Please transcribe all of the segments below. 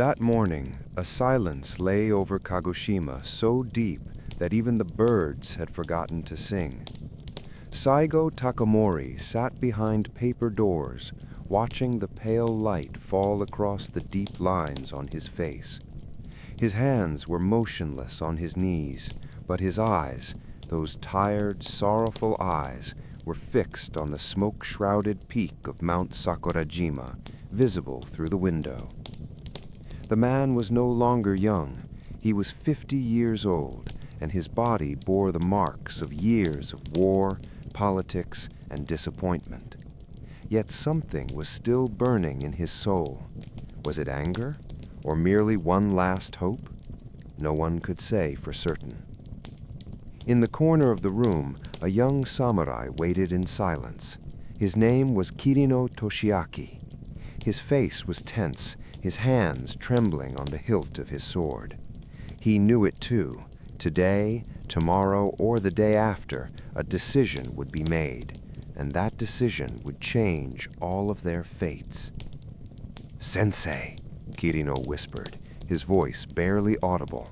That morning, a silence lay over Kagoshima so deep that even the birds had forgotten to sing. Saigo Takamori sat behind paper doors, watching the pale light fall across the deep lines on his face. His hands were motionless on his knees, but his eyes, those tired, sorrowful eyes, were fixed on the smoke-shrouded peak of Mount Sakurajima, visible through the window. The man was no longer young. He was 50 years old, and his body bore the marks of years of war, politics, and disappointment. Yet something was still burning in his soul. Was it anger, or merely one last hope? No one could say for certain. In the corner of the room, a young samurai waited in silence. His name was Kirino Toshiaki. His face was tense, his hands trembling on the hilt of his sword. He knew it too. Today, tomorrow, or the day after, a decision would be made, and that decision would change all of their fates. "Sensei," Kirino whispered, his voice barely audible.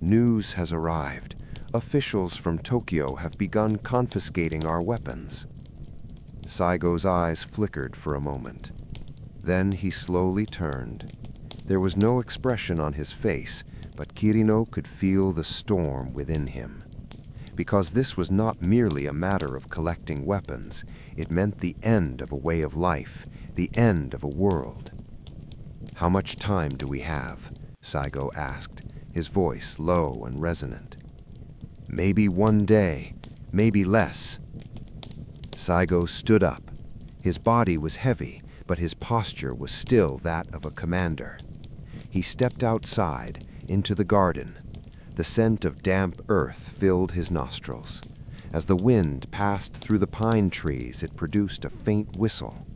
"News has arrived. Officials from Tokyo have begun confiscating our weapons." Saigo's eyes flickered for a moment. Then he slowly turned. There was no expression on his face, but Kirino could feel the storm within him. Because this was not merely a matter of collecting weapons, it meant the end of a way of life, the end of a world. "How much time do we have?" Saigo asked, his voice low and resonant. "Maybe one day, maybe less." Saigo stood up. His body was heavy, but his posture was still that of a commander. He stepped outside, into the garden. The scent of damp earth filled his nostrils. As the wind passed through the pine trees, it produced a faint whistle.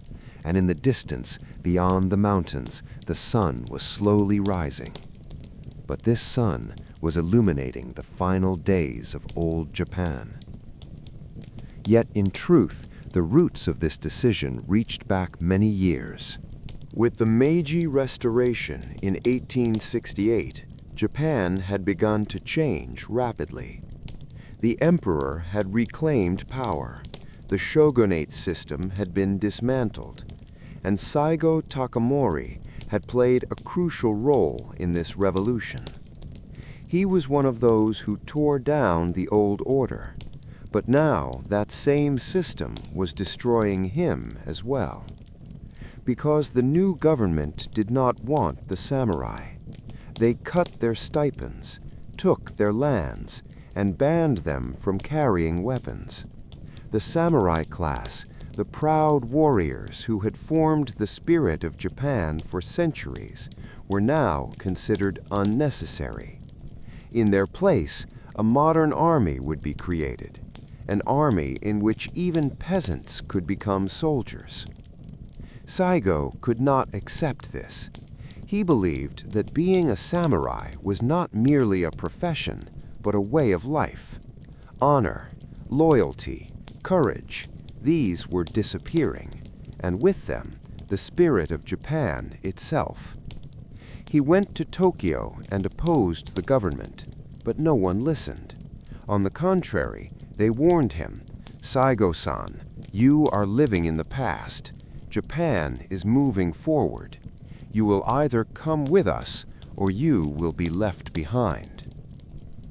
And in the distance, beyond the mountains, the sun was slowly rising. But this sun was illuminating the final days of old Japan. Yet in truth, the roots of this decision reached back many years. With the Meiji Restoration in 1868, Japan had begun to change rapidly. The emperor had reclaimed power, the shogunate system had been dismantled, and Saigo Takamori had played a crucial role in this revolution. He was one of those who tore down the old order. But now that same system was destroying him as well. Because the new government did not want the samurai. They cut their stipends, took their lands, and banned them from carrying weapons. The samurai class, the proud warriors who had formed the spirit of Japan for centuries, were now considered unnecessary. In their place, a modern army would be created. An army in which even peasants could become soldiers. Saigo could not accept this. He believed that being a samurai was not merely a profession, but a way of life. Honor, loyalty, courage, these were disappearing, and with them, the spirit of Japan itself. He went to Tokyo and opposed the government, but no one listened. On the contrary, they warned him, "Saigo-san, you are living in the past. Japan is moving forward. You will either come with us or you will be left behind."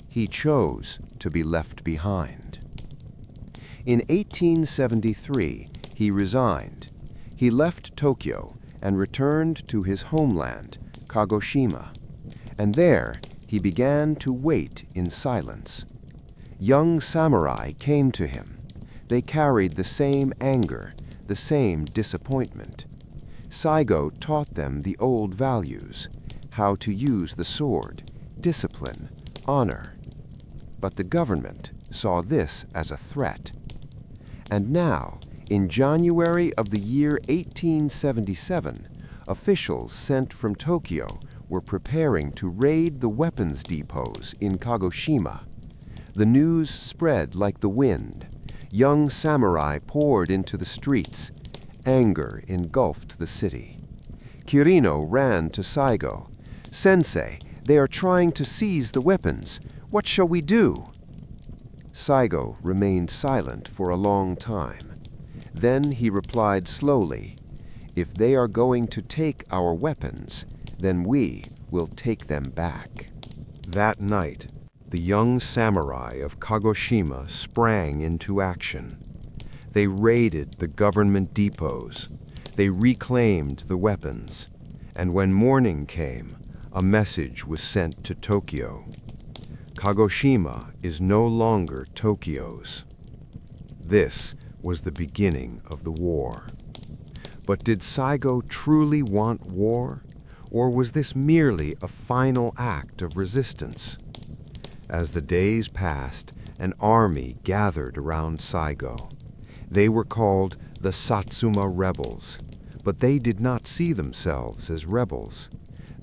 He chose to be left behind. In 1873, he resigned. He left Tokyo and returned to his homeland, Kagoshima. And there, he began to wait in silence. Young samurai came to him. They carried the same anger, the same disappointment. Saigo taught them the old values, how to use the sword, discipline, honor. But the government saw this as a threat. And now, in January of the year 1877, officials sent from Tokyo were preparing to raid the weapons depots in Kagoshima. The news spread like the wind. Young samurai poured into the streets. Anger engulfed the city. Kirino ran to Saigo. "Sensei, they are trying to seize the weapons. What shall we do?" Saigo remained silent for a long time. Then he replied slowly, "If they are going to take our weapons, then we will take them back." That night, the young samurai of Kagoshima sprang into action. They raided the government depots. They reclaimed the weapons. And when morning came, a message was sent to Tokyo. Kagoshima is no longer Tokyo's. This was the beginning of the war. But did Saigo truly want war, or was this merely a final act of resistance? As the days passed, an army gathered around Saigo. They were called the Satsuma rebels, but they did not see themselves as rebels.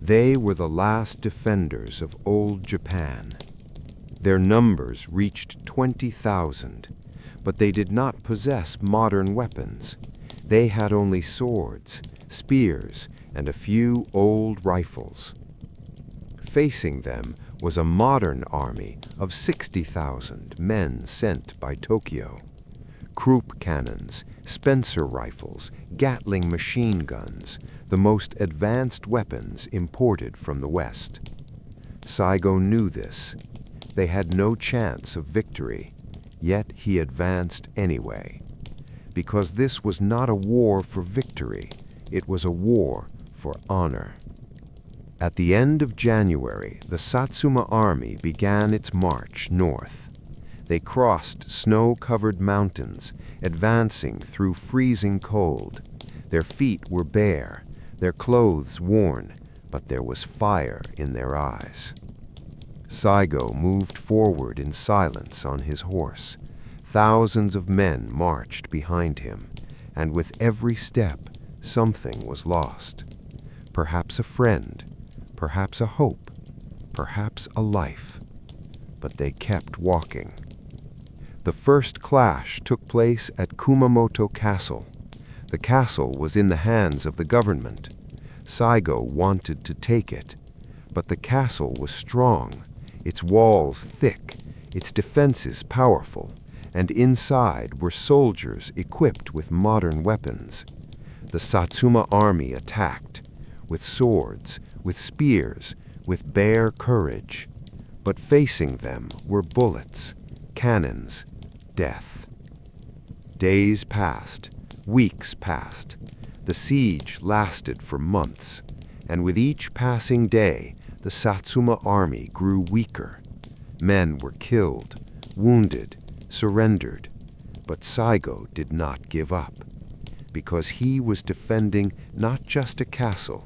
They were the last defenders of old Japan. Their numbers reached 20,000, but they did not possess modern weapons. They had only swords, spears, and a few old rifles. Facing them was a modern army of 60,000 men sent by Tokyo. Krupp cannons, Spencer rifles, Gatling machine guns, the most advanced weapons imported from the West. Saigo knew this. They had no chance of victory, yet he advanced anyway. Because this was not a war for victory, it was a war for honor. At the end of January, the Satsuma army began its march north. They crossed snow-covered mountains, advancing through freezing cold. Their feet were bare, their clothes worn, but there was fire in their eyes. Saigo moved forward in silence on his horse. Thousands of men marched behind him, and with every step, something was lost. Perhaps a friend, perhaps a hope, perhaps a life. But they kept walking. The first clash took place at Kumamoto Castle. The castle was in the hands of the government. Saigo wanted to take it, but the castle was strong, its walls thick, its defenses powerful, and inside were soldiers equipped with modern weapons. The Satsuma army attacked, with swords, with spears, with bare courage. But facing them were bullets, cannons, death. Days passed, weeks passed. The siege lasted for months, and with each passing day, the Satsuma army grew weaker. Men were killed, wounded, surrendered. But Saigo did not give up, because he was defending not just a castle,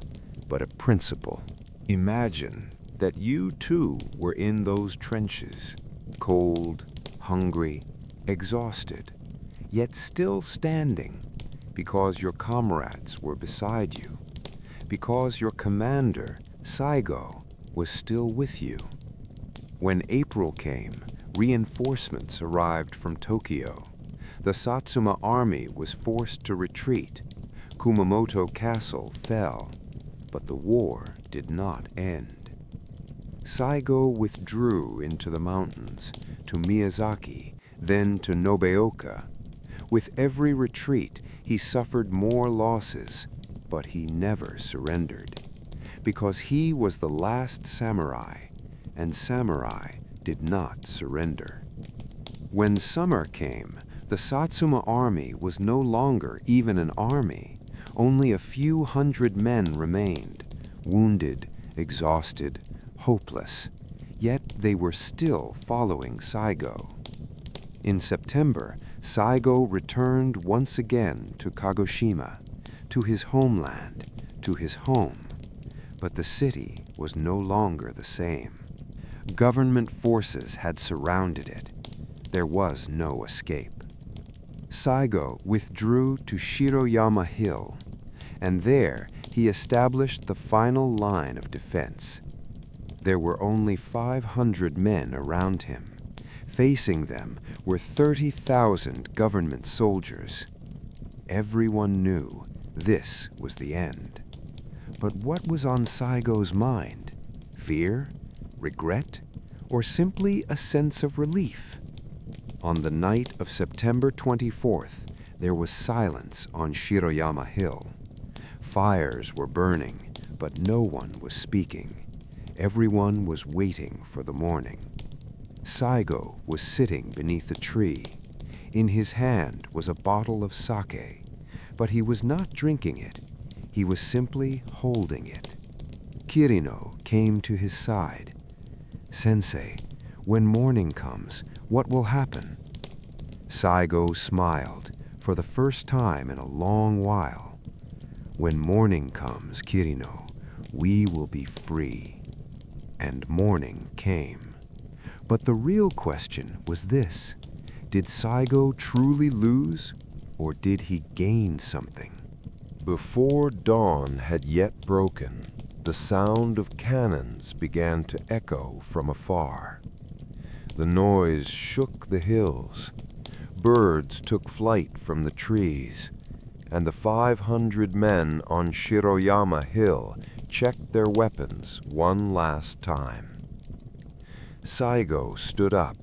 but a principle. Imagine that you too were in those trenches, cold, hungry, exhausted, yet still standing, because your comrades were beside you, because your commander, Saigo, was still with you. When April came, reinforcements arrived from Tokyo. The Satsuma army was forced to retreat. Kumamoto Castle fell, but the war did not end. Saigo withdrew into the mountains, to Miyazaki, then to Nobeoka. With every retreat, he suffered more losses, but he never surrendered, because he was the last samurai, and samurai did not surrender. When summer came, the Satsuma army was no longer even an army. Only a few hundred men remained, wounded, exhausted, hopeless, yet they were still following Saigo. In September, Saigo returned once again to Kagoshima, to his homeland, to his home. But the city was no longer the same. Government forces had surrounded it. There was no escape. Saigo withdrew to Shiroyama Hill, and there he established the final line of defense. There were only 500 men around him. Facing them were 30,000 government soldiers. Everyone knew this was the end. But what was on Saigo's mind? fear, regret, or simply a sense of relief? On the night of September 24th, there was silence on Shiroyama Hill. Fires were burning, but no one was speaking. Everyone was waiting for the morning. Saigo was sitting beneath a tree. In his hand was a bottle of sake, but he was not drinking it. He was simply holding it. Kirino came to his side. "Sensei, when morning comes, what will happen?" Saigo smiled for the first time in a long while. "When morning comes, Kirino, we will be free." And morning came. But the real question was this: did Saigo truly lose, or did he gain something? Before dawn had yet broken, the sound of cannons began to echo from afar. The noise shook the hills. Birds took flight from the trees, and the 500 men on Shiroyama Hill checked their weapons one last time. Saigo stood up.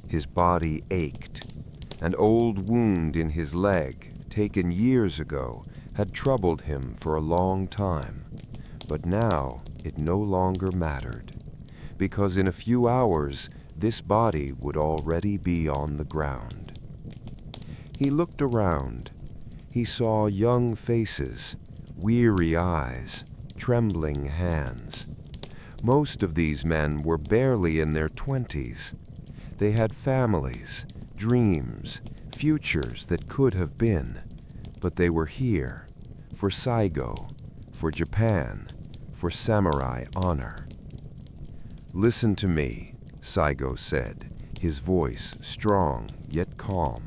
His body ached. An old wound in his leg, taken years ago, had troubled him for a long time. But now it no longer mattered, because in a few hours this body would already be on the ground. He looked around. He saw young faces, weary eyes, trembling hands. Most of these men were barely in their 20s. They had families, dreams, futures that could have been, but they were here, for Saigo, for Japan, for samurai honor. "Listen to me," Saigo said, his voice strong yet calm.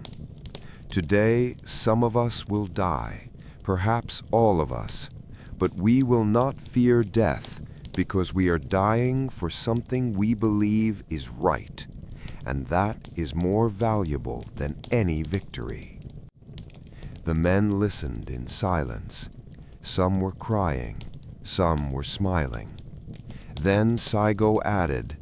"Today, some of us will die, perhaps all of us, but we will not fear death because we are dying for something we believe is right, and that is more valuable than any victory." The men listened in silence. Some were crying, some were smiling. Then Saigo added,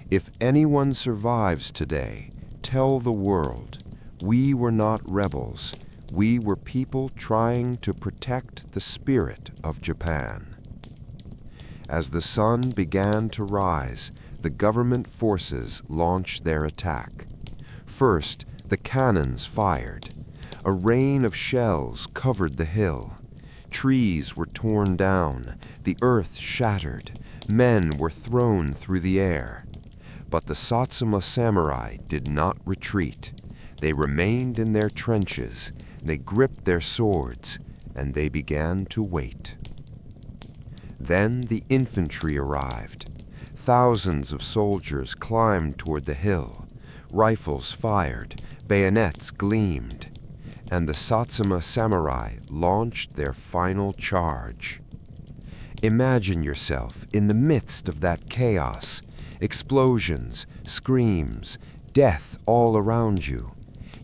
"If anyone survives today, tell the world, we were not rebels. We were people trying to protect the spirit of Japan." As the sun began to rise, the government forces launched their attack. First, the cannons fired. A rain of shells covered the hill. Trees were torn down, the earth shattered, men were thrown through the air. But the Satsuma samurai did not retreat. They remained in their trenches, they gripped their swords, and they began to wait. Then the infantry arrived. Thousands of soldiers climbed toward the hill. Rifles fired, bayonets gleamed, and the Satsuma samurai launched their final charge. Imagine yourself in the midst of that chaos, explosions, screams, death all around you.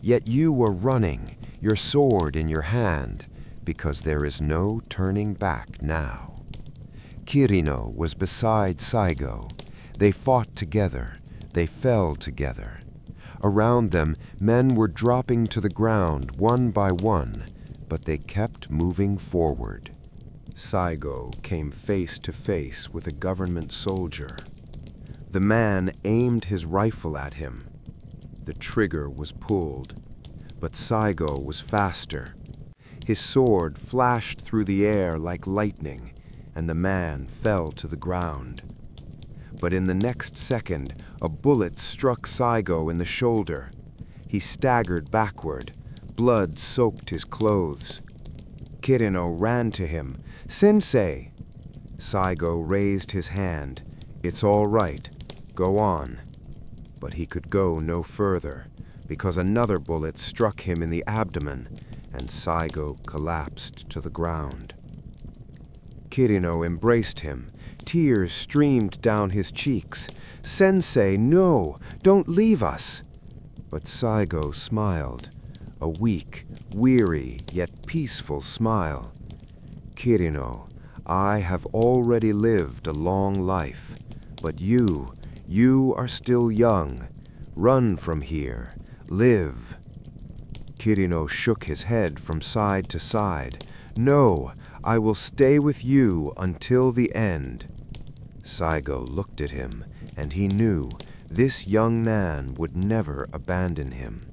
Yet you are running, your sword in your hand, because there is no turning back now. Kirino was beside Saigo. They fought together. They fell together. Around them, men were dropping to the ground one by one, but they kept moving forward. Saigo came face to face with a government soldier. The man aimed his rifle at him. The trigger was pulled, but Saigo was faster. His sword flashed through the air like lightning, and the man fell to the ground. But in the next second, a bullet struck Saigo in the shoulder. He staggered backward. Blood soaked his clothes. Kirino ran to him. "Sensei!" Saigo raised his hand. "It's all right. Go on." But he could go no further, because another bullet struck him in the abdomen, and Saigo collapsed to the ground. Kirino embraced him. Tears streamed down his cheeks. "Sensei, no! Don't leave us!" But Saigo smiled, a weak, weary, yet peaceful smile. "Kirino, I have already lived a long life. But you are still young. Run from here. Live." Kirino shook his head from side to side. "No, I will stay with you until the end." Saigo looked at him, and he knew this young man would never abandon him.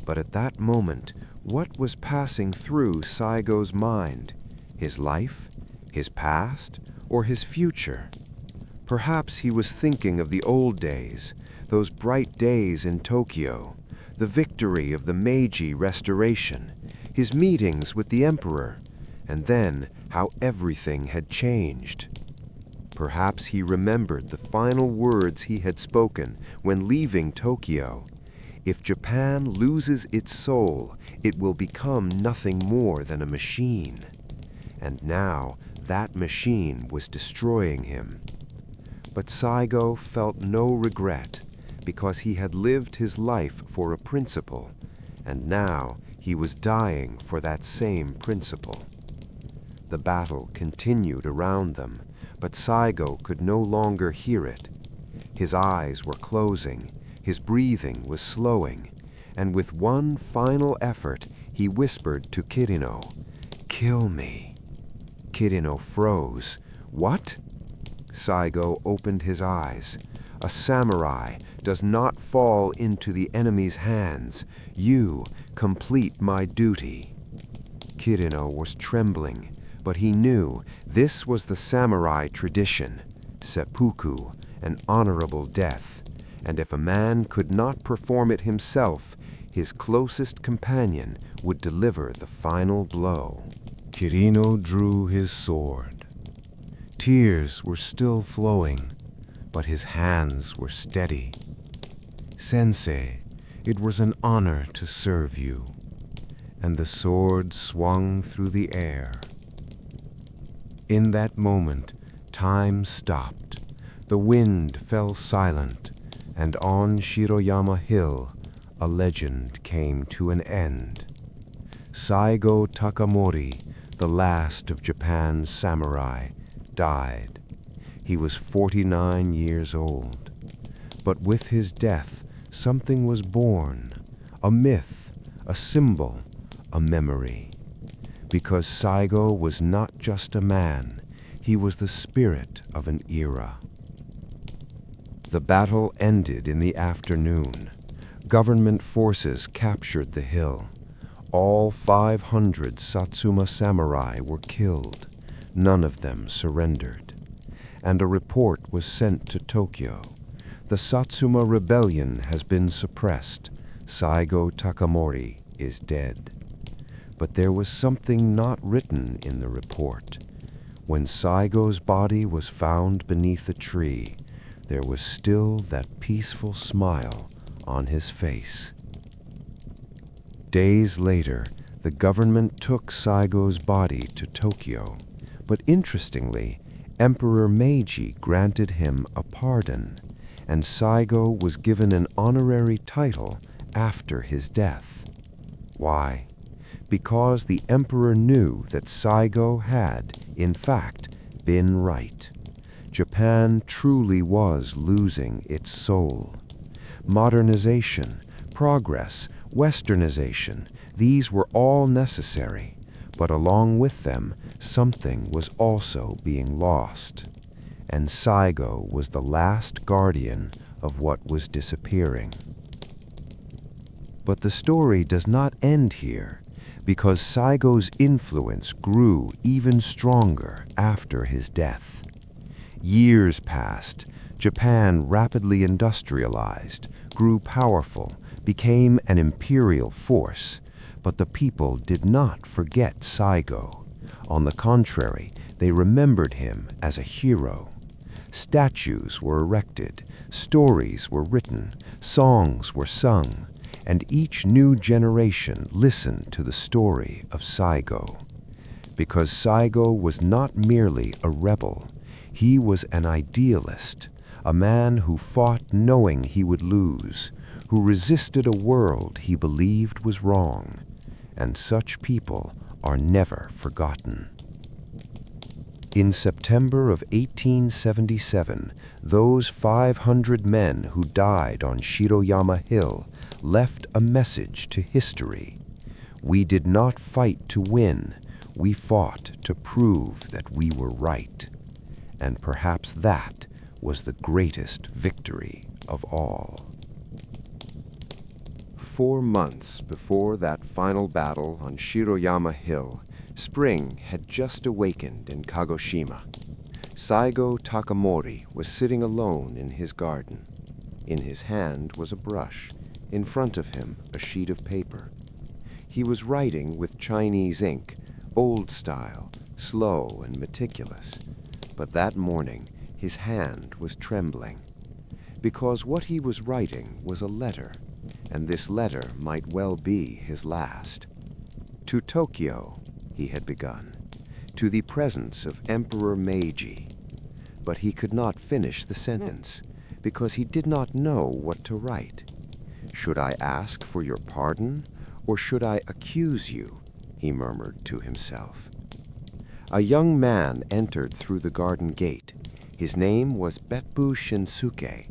But at that moment, what was passing through Saigo's mind? His life? His past? Or his future? Perhaps he was thinking of the old days, those bright days in Tokyo, the victory of the Meiji Restoration, his meetings with the emperor, and then how everything had changed. Perhaps he remembered the final words he had spoken when leaving Tokyo. If Japan loses its soul, it will become nothing more than a machine. And now that machine was destroying him. But Saigo felt no regret, because he had lived his life for a principle, and now he was dying for that same principle. The battle continued around them, but Saigo could no longer hear it. His eyes were closing, his breathing was slowing, and with one final effort, he whispered to Kirino, "Kill me." Kirino froze. "What?" Saigo opened his eyes. "A samurai does not fall into the enemy's hands. You complete my duty." Kirino was trembling, but he knew this was the samurai tradition, seppuku, an honorable death, and if a man could not perform it himself, his closest companion would deliver the final blow. Kirino drew his sword. Tears were still flowing, but his hands were steady. "Sensei, it was an honor to serve you." And the sword swung through the air. In that moment, time stopped. The wind fell silent, and on Shiroyama Hill, a legend came to an end. Saigo Takamori, the last of Japan's samurai, died. He was 49 years old. But with his death, something was born, a myth, a symbol, a memory. Because Saigo was not just a man, he was the spirit of an era. The battle ended in the afternoon. Government forces captured the hill. All 500 Satsuma samurai were killed. None of them surrendered. And a report was sent to Tokyo. The Satsuma rebellion has been suppressed. Saigo Takamori is dead. But there was something not written in the report. When Saigo's body was found beneath a tree, there was still that peaceful smile on his face. Days later, the government took Saigo's body to Tokyo, but interestingly, Emperor Meiji granted him a pardon, and Saigo was given an honorary title after his death. Why? Because the emperor knew that Saigo had, in fact, been right. Japan truly was losing its soul. Modernization, progress, westernization, these were all necessary, but along with them, something was also being lost. And Saigo was the last guardian of what was disappearing. But the story does not end here, because Saigo's influence grew even stronger after his death. Years passed. Japan rapidly industrialized, grew powerful, became an imperial force, but the people did not forget Saigo. On the contrary, they remembered him as a hero. Statues were erected, stories were written, songs were sung, and each new generation listened to the story of Saigo. Because Saigo was not merely a rebel, he was an idealist, a man who fought knowing he would lose, who resisted a world he believed was wrong, and such people are never forgotten. In September of 1877, those 500 men who died on Shiroyama Hill left a message to history. We did not fight to win, we fought to prove that we were right. And perhaps that was the greatest victory of all. 4 months before that final battle on Shiroyama Hill, spring had just awakened in Kagoshima. Saigo Takamori was sitting alone in his garden. In his hand was a brush, in front of him a sheet of paper. He was writing with Chinese ink, old style, slow and meticulous. But that morning his hand was trembling, because what he was writing was a letter, and this letter might well be his last. To Tokyo, he had begun, to the presence of Emperor Meiji. But he could not finish the sentence, because he did not know what to write. Should I ask for your pardon, or should I accuse you? He murmured to himself. A young man entered through the garden gate. His name was Beppu Shinsuke.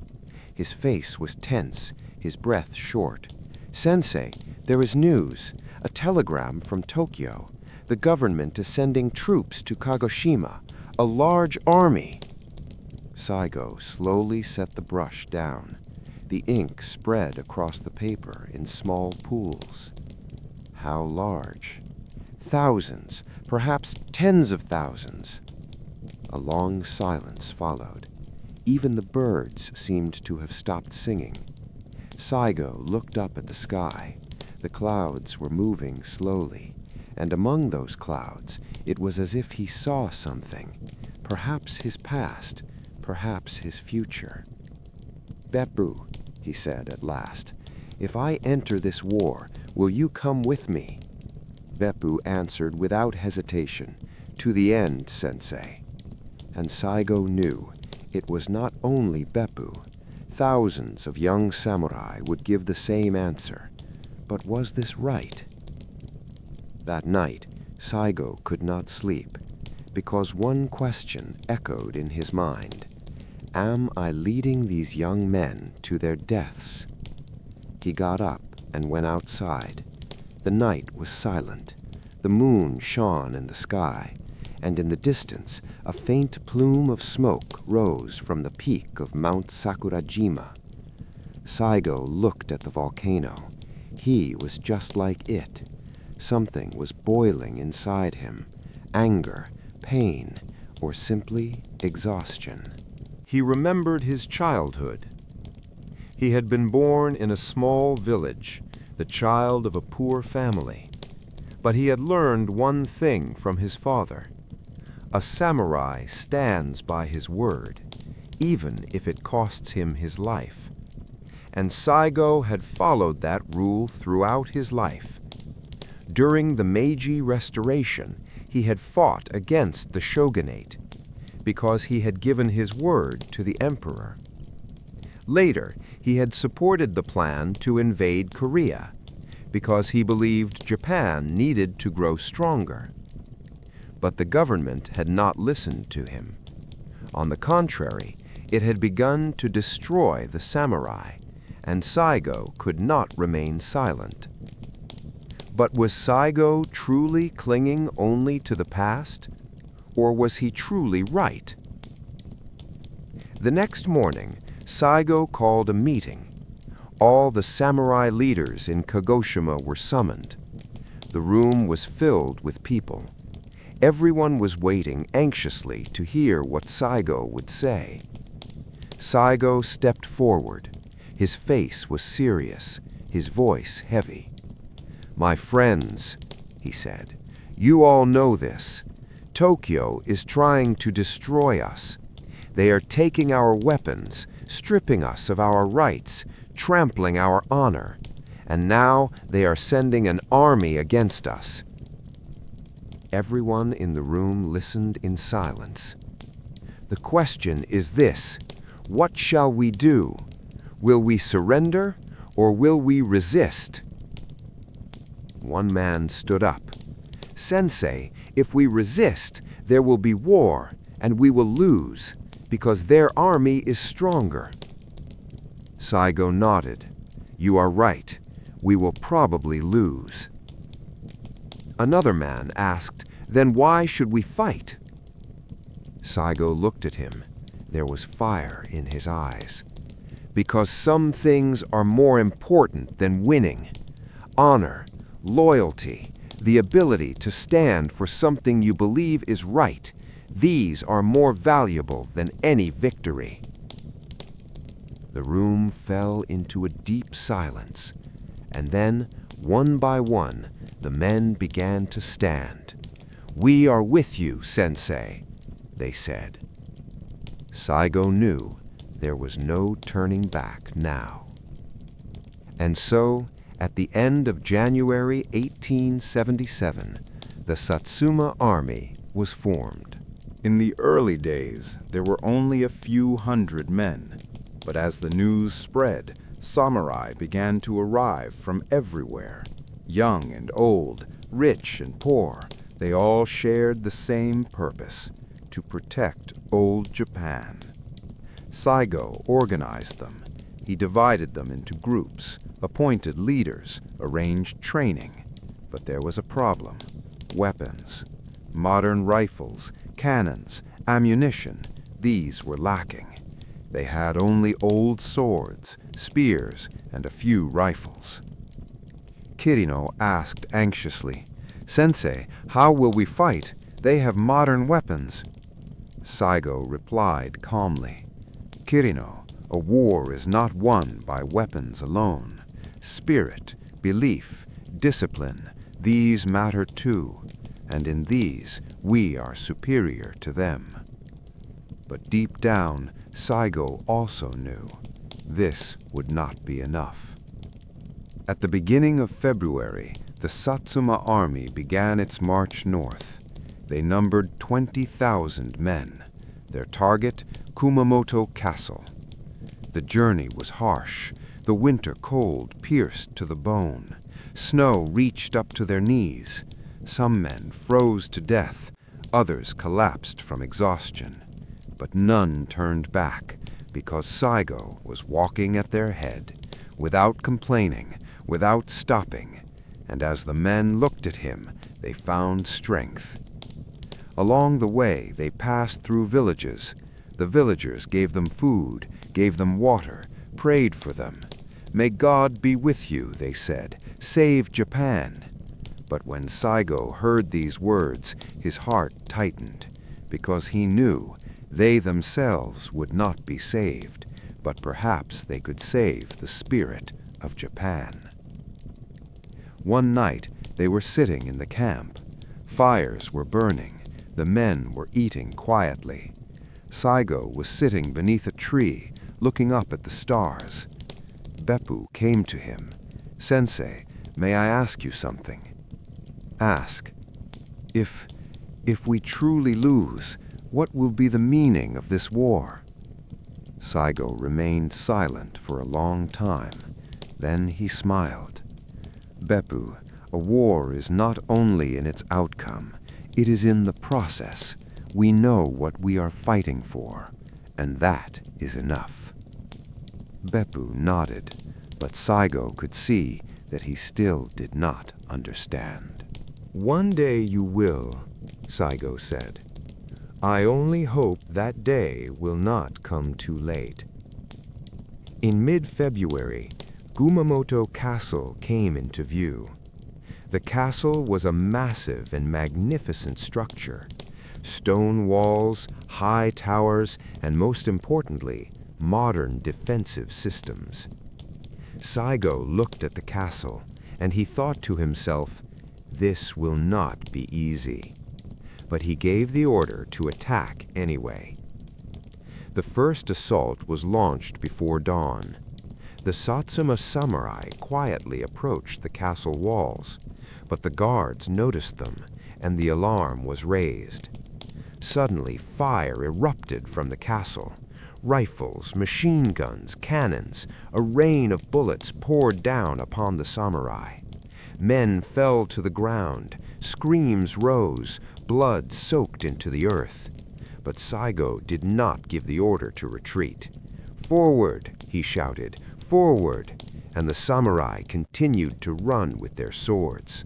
His face was tense, his breath short. "Sensei, there is news. A telegram from Tokyo. The government is sending troops to Kagoshima. A large army." Saigo slowly set the brush down. The ink spread across the paper in small pools. How large? Thousands, perhaps tens of thousands. A long silence followed. Even the birds seemed to have stopped singing. Saigo looked up at the sky. The clouds were moving slowly, and among those clouds it was as if he saw something, perhaps his past, perhaps his future. "Beppu," he said at last, "if I enter this war, will you come with me?" Beppu answered without hesitation, "To the end, Sensei." And Saigo knew it was not only Beppu. Thousands of young samurai would give the same answer. But was this right? That night, Saigo could not sleep, because one question echoed in his mind. Am I leading these young men to their deaths? He got up and went outside. The night was silent. The moon shone in the sky, and in the distance a faint plume of smoke rose from the peak of Mount Sakurajima. Saigo looked at the volcano. He was just like it. Something was boiling inside him, anger, pain, or simply exhaustion. He remembered his childhood. He had been born in a small village, the child of a poor family. But he had learned one thing from his father. A samurai stands by his word, even if it costs him his life. And Saigo had followed that rule throughout his life. During the Meiji Restoration, he had fought against the shogunate because he had given his word to the emperor. Later, he had supported the plan to invade Korea because he believed Japan needed to grow stronger. But the government had not listened to him. On the contrary, it had begun to destroy the samurai, and Saigo could not remain silent. But was Saigo truly clinging only to the past, or was he truly right? The next morning, Saigo called a meeting. All the samurai leaders in Kagoshima were summoned. The room was filled with people. Everyone was waiting anxiously to hear what Saigo would say. Saigo stepped forward. His face was serious, his voice heavy. "My friends," he said, "you all know this. Tokyo is trying to destroy us. They are taking our weapons, stripping us of our rights, trampling our honor, and now they are sending an army against us." Everyone in the room listened in silence. "The question is this: what shall we do? Will we surrender, or will we resist?" One man stood up. "Sensei, if we resist, There will be war, and we will lose, because their army is stronger." Saigo nodded. "You are right. We will probably lose." Another man asked, "Then why should we fight?" Saigo looked at him. There was fire in his eyes. "Because some things are more important than winning. Honor, loyalty, the ability to stand for something you believe is right, these are more valuable than any victory." The room fell into a deep silence, and then, one by one, the men began to stand. "We are with you, Sensei," they said. Saigo knew there was no turning back now. And so, at the end of January 1877, the Satsuma Army was formed. In the early days, there were only a few hundred men, but as the news spread, samurai began to arrive from everywhere. Young and old, rich and poor, they all shared the same purpose: to protect old Japan. Saigo organized them. He divided them into groups, appointed leaders, arranged training. But there was a problem: weapons. Modern rifles, cannons, ammunition, these were lacking. They had only old swords, spears, and a few rifles. Kirino asked anxiously, "Sensei, how will we fight? They have modern weapons." Saigo replied calmly, "Kirino, a war is not won by weapons alone. Spirit, belief, discipline, these matter too, and in these we are superior to them." But deep down, Saigo also knew this would not be enough. At the beginning of February, the Satsuma Army began its march north. They numbered 20,000 men. Their target, Kumamoto Castle. The journey was harsh. The winter cold pierced to the bone. Snow reached up to their knees. Some men froze to death. Others collapsed from exhaustion. But none turned back, because Saigo was walking at their head, without complaining, without stopping, and as the men looked at him, they found strength. Along the way, they passed through villages. The villagers gave them food, gave them water, prayed for them. "May God be with you," they said. "Save Japan." But when Saigo heard these words, his heart tightened, because he knew they themselves would not be saved, but perhaps they could save the spirit of Japan. One night, they were sitting in the camp. Fires were burning. The men were eating quietly. Saigo was sitting beneath a tree, looking up at the stars. Beppu came to him. "Sensei, may I ask you something?" "Ask." If we truly lose, what will be the meaning of this war?" Saigo remained silent for a long time. Then he smiled. "Beppu, a war is not only in its outcome, it is in the process. We know what we are fighting for, and that is enough." Beppu nodded, but Saigo could see that he still did not understand. "One day you will," Saigo said. "I only hope that day will not come too late." In mid-February, Kumamoto Castle came into view. The castle was a massive and magnificent structure. Stone walls, high towers, and most importantly, modern defensive systems. Saigo looked at the castle, and he thought to himself, "This will not be easy." But he gave the order to attack anyway. The first assault was launched before dawn. The Satsuma samurai quietly approached the castle walls, but the guards noticed them, and the alarm was raised. Suddenly, fire erupted from the castle. Rifles, machine guns, cannons, a rain of bullets poured down upon the samurai. Men fell to the ground, screams rose, blood soaked into the earth. But Saigo did not give the order to retreat. "Forward!" he shouted, "forward!" And the samurai continued to run with their swords.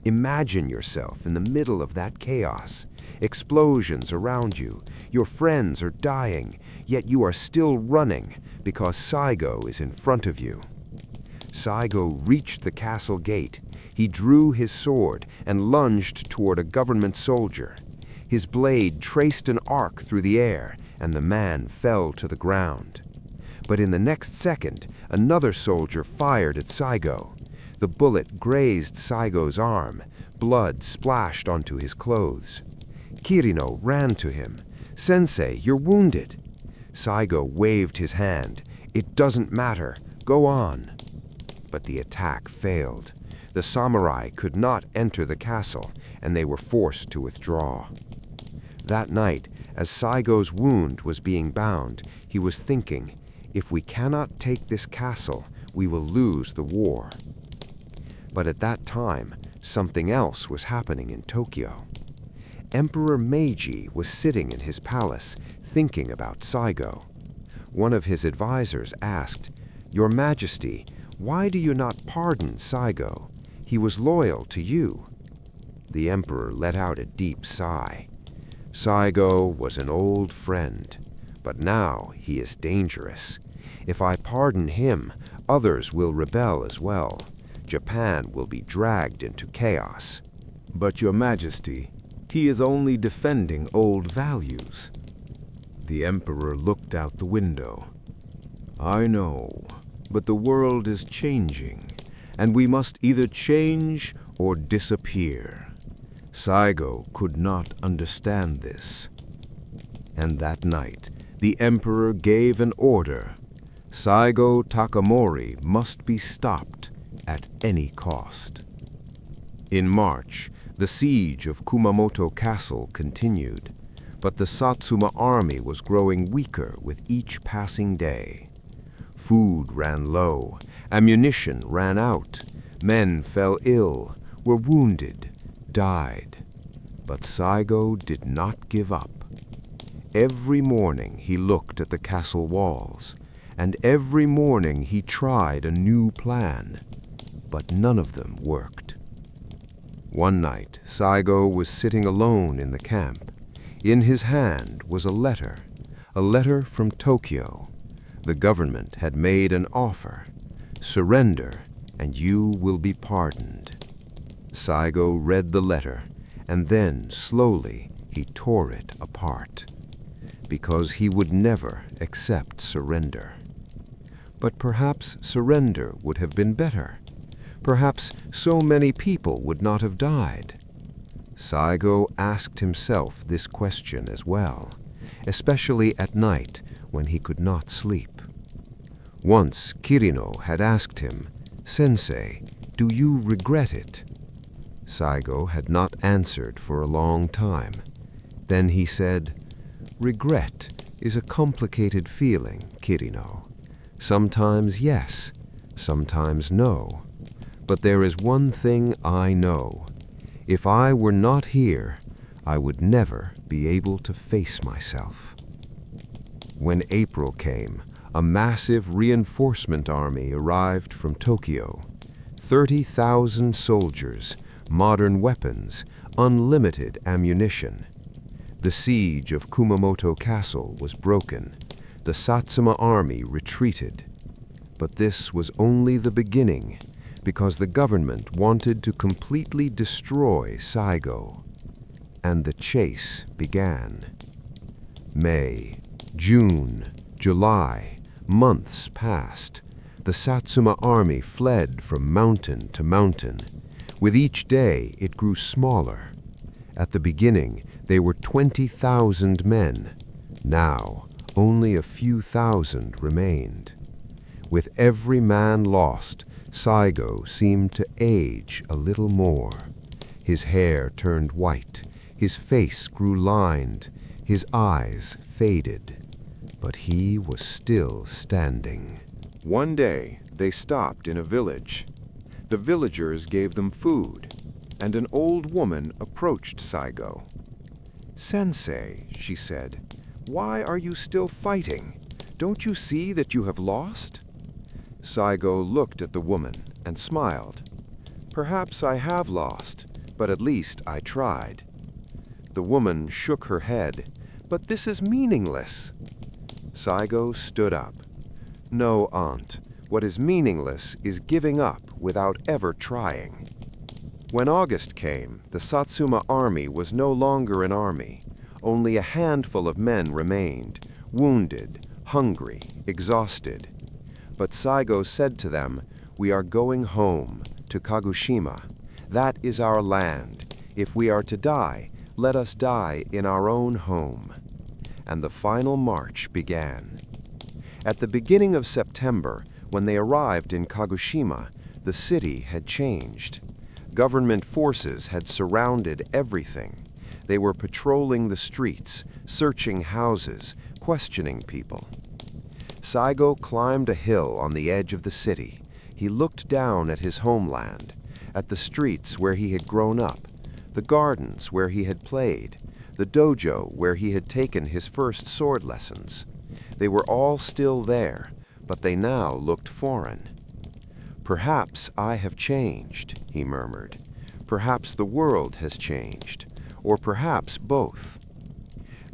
Imagine yourself in the middle of that chaos. Explosions around you. Your friends are dying, yet you are still running because Saigo is in front of you. Saigo reached the castle gate. He drew his sword and lunged toward a government soldier. His blade traced an arc through the air, and the man fell to the ground. But in the next second, another soldier fired at Saigo. The bullet grazed Saigo's arm. Blood splashed onto his clothes. Kirino ran to him. "Sensei, you're wounded." Saigo waved his hand. "It doesn't matter. Go on." But the attack failed. The samurai could not enter the castle, and they were forced to withdraw. That night, as Saigo's wound was being bound, he was thinking, "If we cannot take this castle, we will lose the war." But at that time, something else was happening in Tokyo. Emperor Meiji was sitting in his palace, thinking about Saigo. One of his advisors asked, "Your Majesty, why do you not pardon Saigo? He was loyal to you." The emperor let out a deep sigh. "Saigo was an old friend, but now he is dangerous. If I pardon him, others will rebel as well. Japan will be dragged into chaos." "But Your Majesty, he is only defending old values." The emperor looked out the window. "I know, but the world is changing, and we must either change or disappear. Saigo could not understand this." And that night, the emperor gave an order. Saigo Takamori must be stopped at any cost. In March, the siege of Kumamoto Castle continued, but the Satsuma army was growing weaker with each passing day. Food ran low, ammunition ran out, men fell ill, were wounded, died. But Saigo did not give up. Every morning he looked at the castle walls, and every morning he tried a new plan, but none of them worked. One night, Saigo was sitting alone in the camp. In his hand was a letter from Tokyo. The government had made an offer. "Surrender, and you will be pardoned." Saigo read the letter, and then, slowly, he tore it apart, because he would never accept surrender. But perhaps surrender would have been better. Perhaps so many people would not have died. Saigo asked himself this question as well, especially at night when he could not sleep. Once Kirino had asked him, "Sensei, do you regret it?" Saigo had not answered for a long time. Then he said, "Regret is a complicated feeling, Kirino. Sometimes yes, sometimes no. But there is one thing I know. If I were not here, I would never be able to face myself." When April came, a massive reinforcement army arrived from Tokyo. 30,000 soldiers, modern weapons, unlimited ammunition. The siege of Kumamoto Castle was broken. The Satsuma army retreated. But this was only the beginning, because the government wanted to completely destroy Saigo. And the chase began. May, June, July, months passed. The Satsuma army fled from mountain to mountain. With each day, it grew smaller. At the beginning, they were 20,000 men. Now, only a few thousand remained. With every man lost, Saigo seemed to age a little more. His hair turned white, his face grew lined, his eyes faded. But he was still standing. One day, they stopped in a village. The villagers gave them food. and an old woman approached Saigo. "Sensei," she said, "why are you still fighting? Don't you see that you have lost?" Saigo looked at the woman and smiled. "Perhaps I have lost, but at least I tried." The woman shook her head. "But this is meaningless." Saigo stood up. "No, aunt. What is meaningless is giving up without ever trying." When August came, the Satsuma army was no longer an army. Only a handful of men remained, wounded, hungry, exhausted. But Saigo said to them, "We are going home, to Kagoshima. That is our land. If we are to die, let us die in our own home." And the final march began. At the beginning of September, when they arrived in Kagoshima, the city had changed. Government forces had surrounded everything. They were patrolling the streets, searching houses, questioning people. Saigo climbed a hill on the edge of the city. He looked down at his homeland, at the streets where he had grown up, the gardens where he had played, the dojo where he had taken his first sword lessons. They were all still there, but they now looked foreign. "Perhaps I have changed," he murmured. "Perhaps the world has changed, or perhaps both."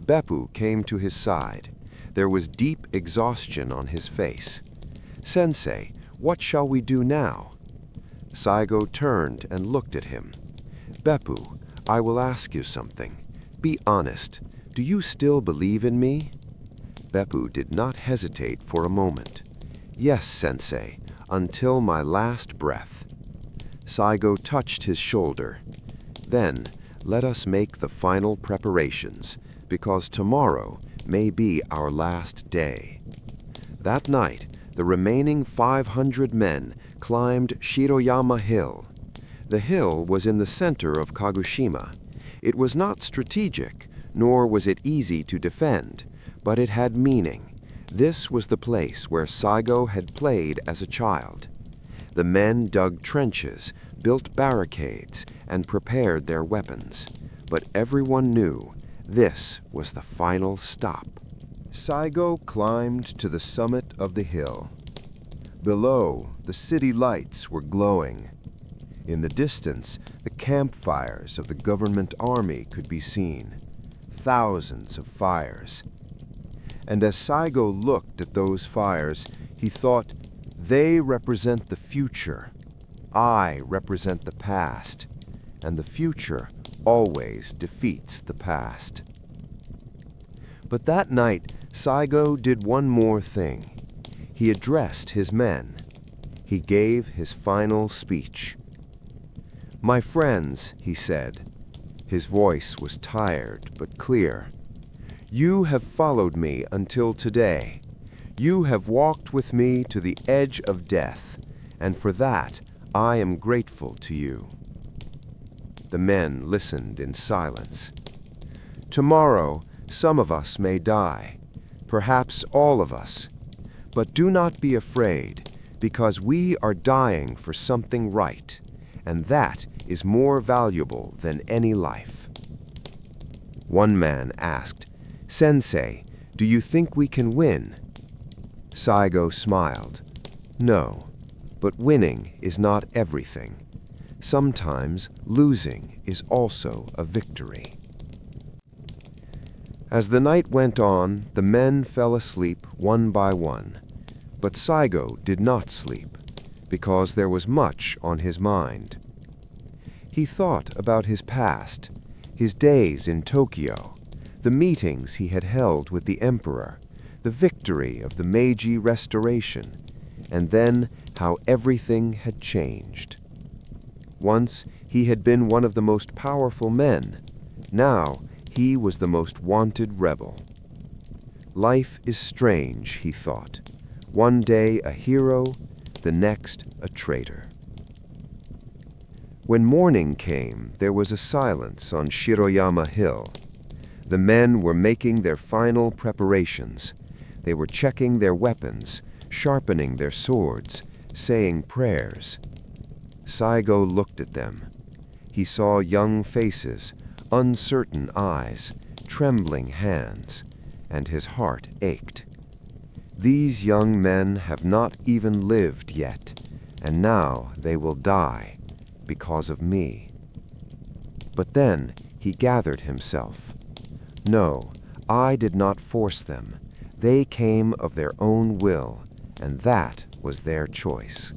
Beppu came to his side. There was deep exhaustion on his face. "Sensei, what shall we do now?" Saigo turned and looked at him. "Beppu, I will ask you something. Be honest. Do you still believe in me?" Beppu did not hesitate for a moment. "Yes, Sensei, until my last breath." Saigo touched his shoulder. "Then, let us make the final preparations, because tomorrow may be our last day." That night, the remaining 500 men climbed Shiroyama Hill. The hill was in the center of Kagoshima. It was not strategic, nor was it easy to defend, but it had meaning. This was the place where Saigo had played as a child. The men dug trenches, built barricades, and prepared their weapons. But everyone knew this was the final stop. Saigo climbed to the summit of the hill. Below, the city lights were glowing. In the distance, the campfires of the government army could be seen. Thousands of fires. And as Saigo looked at those fires, he thought, "They represent the future. I represent the past. And the future always defeats the past." But that night, Saigo did one more thing. He addressed his men. He gave his final speech. "My friends," he said. His voice was tired but clear. "You have followed me until today. You have walked with me to the edge of death, and for that I am grateful to you." The men listened in silence. "Tomorrow, some of us may die, perhaps all of us. But do not be afraid, because we are dying for something right, and that is more valuable than any life." One man asked, "Sensei, do you think we can win?" Saigo smiled. "No, but winning is not everything. Sometimes losing is also a victory." As the night went on, the men fell asleep one by one. But Saigo did not sleep, because there was much on his mind. He thought about his past, his days in Tokyo, the meetings he had held with the emperor, the victory of the Meiji Restoration, and then how everything had changed. Once he had been one of the most powerful men. Now he was the most wanted rebel. Life is strange, he thought. One day a hero, the next a traitor. When morning came, there was a silence on Shiroyama Hill. The men were making their final preparations. They were checking their weapons, sharpening their swords, saying prayers. Saigo looked at them. He saw young faces, uncertain eyes, trembling hands, and his heart ached. These young men have not even lived yet, and now they will die because of me. But then he gathered himself. No, I did not force them. They came of their own will, and that was their choice.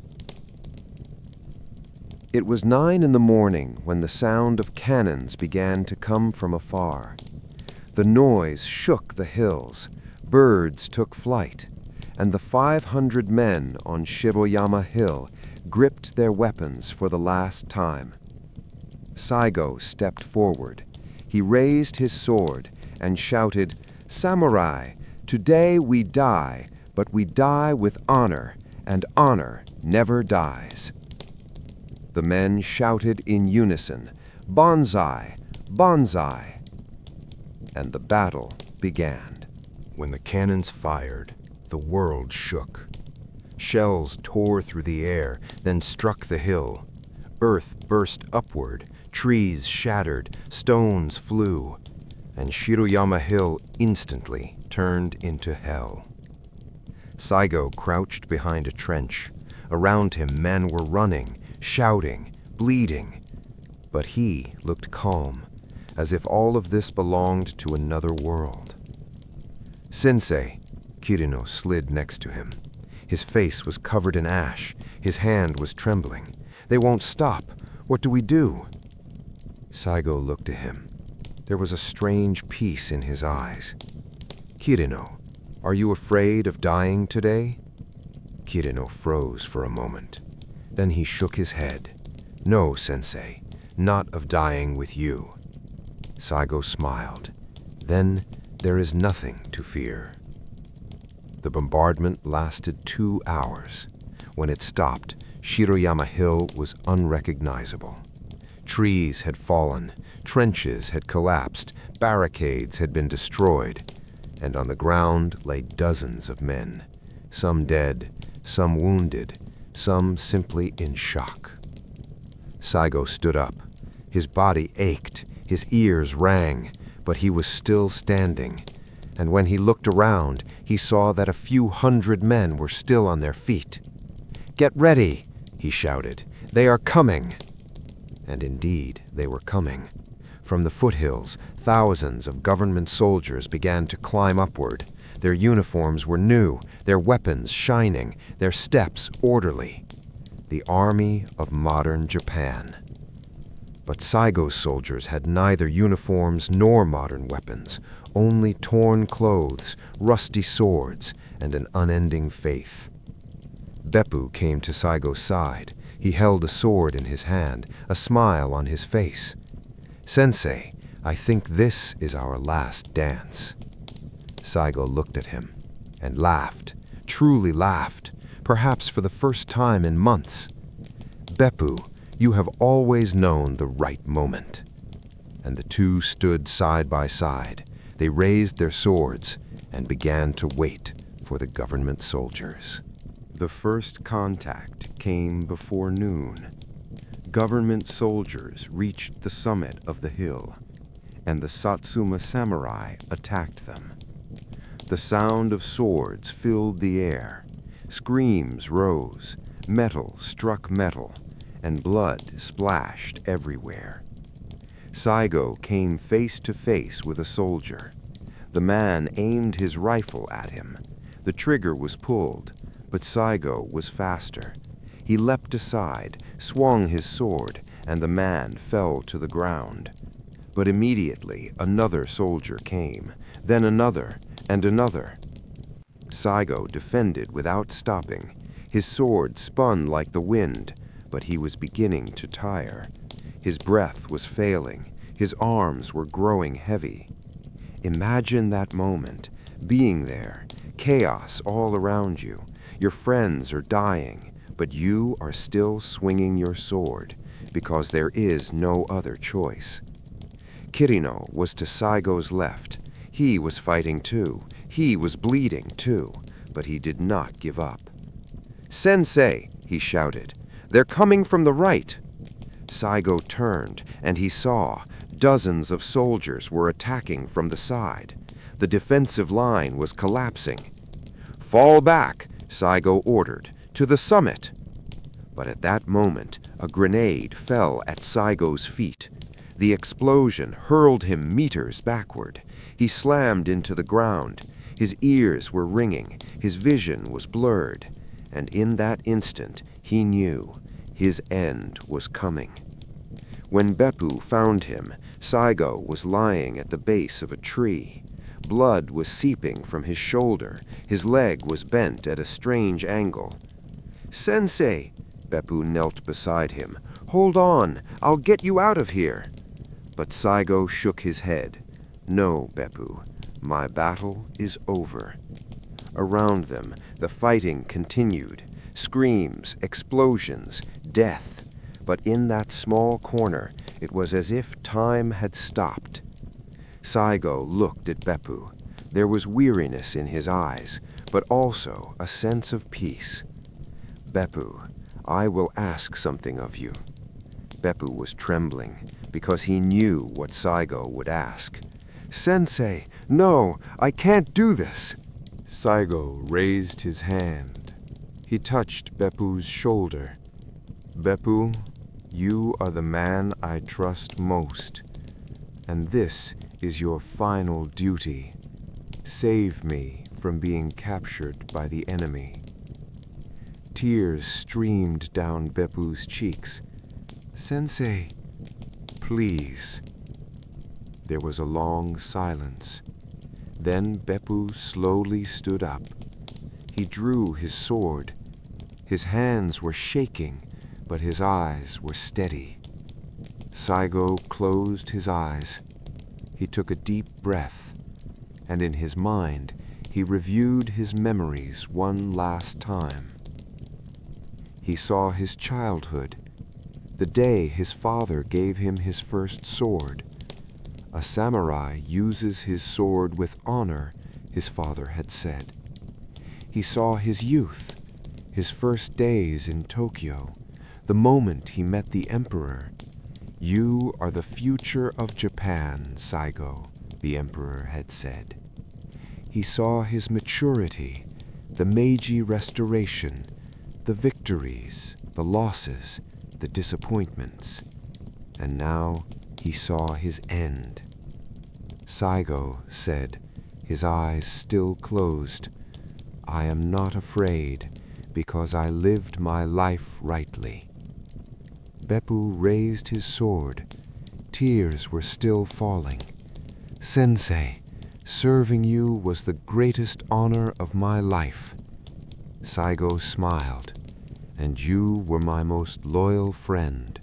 It was 9 in the morning when the sound of cannons began to come from afar. The noise shook the hills, birds took flight, and the 500 men on Shiroyama Hill gripped their weapons for the last time. Saigo stepped forward. He raised his sword and shouted, "Samurai, today we die, but we die with honor, and honor never dies." The men shouted in unison, "Banzai! Banzai!" And the battle began. When the cannons fired, the world shook. Shells tore through the air, then struck the hill. Earth burst upward, trees shattered, stones flew, and Shiroyama Hill instantly turned into hell. Saigo crouched behind a trench. Around him men were running, shouting, bleeding. But he looked calm, as if all of this belonged to another world. "Sensei," Kirino slid next to him. His face was covered in ash. His hand was trembling. "They won't stop. What do we do?" Saigo looked at him. There was a strange peace in his eyes. "Kirino, are you afraid of dying today?" Kirino froze for a moment. Then he shook his head. "No, Sensei, not of dying with you." Saigo smiled. "Then there is nothing to fear." The bombardment lasted 2 hours. When it stopped, Shiroyama Hill was unrecognizable. Trees had fallen, trenches had collapsed, barricades had been destroyed, and on the ground lay dozens of men, some dead, some wounded, some simply in shock. Saigo stood up. His body ached, his ears rang, but he was still standing. And when he looked around, he saw that a few hundred men were still on their feet. "Get ready!" he shouted. "They are coming!" And indeed, they were coming. From the foothills, thousands of government soldiers began to climb upward. Their uniforms were new, their weapons shining, their steps orderly. The army of modern Japan. But Saigo's soldiers had neither uniforms nor modern weapons, only torn clothes, rusty swords, and an unending faith. Beppu came to Saigo's side. He held a sword in his hand, a smile on his face. "Sensei, I think this is our last dance." Saigo looked at him and laughed, truly laughed, perhaps for the first time in months. "Beppu, you have always known the right moment." And the two stood side by side. They raised their swords and began to wait for the government soldiers. The first contact came before noon. Government soldiers reached the summit of the hill, and the Satsuma samurai attacked them. The sound of swords filled the air. Screams rose, metal struck metal, and blood splashed everywhere. Saigo came face to face with a soldier. The man aimed his rifle at him. The trigger was pulled, but Saigo was faster. He leapt aside, swung his sword, and the man fell to the ground. But immediately another soldier came, then another, and another. Saigo defended without stopping. His sword spun like the wind, but he was beginning to tire. His breath was failing. His arms were growing heavy. Imagine that moment, being there, chaos all around you. Your friends are dying, but you are still swinging your sword, because there is no other choice. Kirino was to Saigo's left. He was fighting too. He was bleeding too, but he did not give up. "Sensei," he shouted, "they're coming from the right." Saigo turned, and he saw dozens of soldiers were attacking from the side. The defensive line was collapsing. "Fall back," Saigo ordered, "to the summit." But at that moment, a grenade fell at Saigo's feet. The explosion hurled him meters backward. He slammed into the ground. His ears were ringing, his vision was blurred, and in that instant he knew his end was coming. When Beppu found him, Saigo was lying at the base of a tree. Blood was seeping from his shoulder. His leg was bent at a strange angle. "Sensei!" Beppu knelt beside him. "Hold on, I'll get you out of here." But Saigo shook his head. "No, Beppu, my battle is over." Around them, the fighting continued. Screams, explosions, death. But in that small corner, it was as if time had stopped. Saigo looked at Beppu. There was weariness in his eyes, but also a sense of peace. "Beppu, I will ask something of you." Beppu was trembling, because he knew what Saigo would ask. "Sensei, no, I can't do this." Saigo raised his hand. He touched Beppu's shoulder. "Beppu, you are the man I trust most, and this is your final duty. Save me from being captured by the enemy." Tears streamed down Beppu's cheeks. "Sensei, please." There was a long silence. Then Beppu slowly stood up. He drew his sword. His hands were shaking, but his eyes were steady. Saigo closed his eyes. He took a deep breath, and in his mind he reviewed his memories one last time. He saw his childhood, the day his father gave him his first sword. A samurai uses his sword with honor, his father had said. He saw his youth, his first days in Tokyo, the moment he met the emperor. "You are the future of Japan, Saigo," the emperor had said. He saw his maturity, the Meiji Restoration, the victories, the losses, the disappointments. And now he saw his end. Saigo said, his eyes still closed, "I am not afraid, because I lived my life rightly." Beppu raised his sword. Tears were still falling. "Sensei, serving you was the greatest honor of my life." Saigo smiled. "And you were my most loyal friend."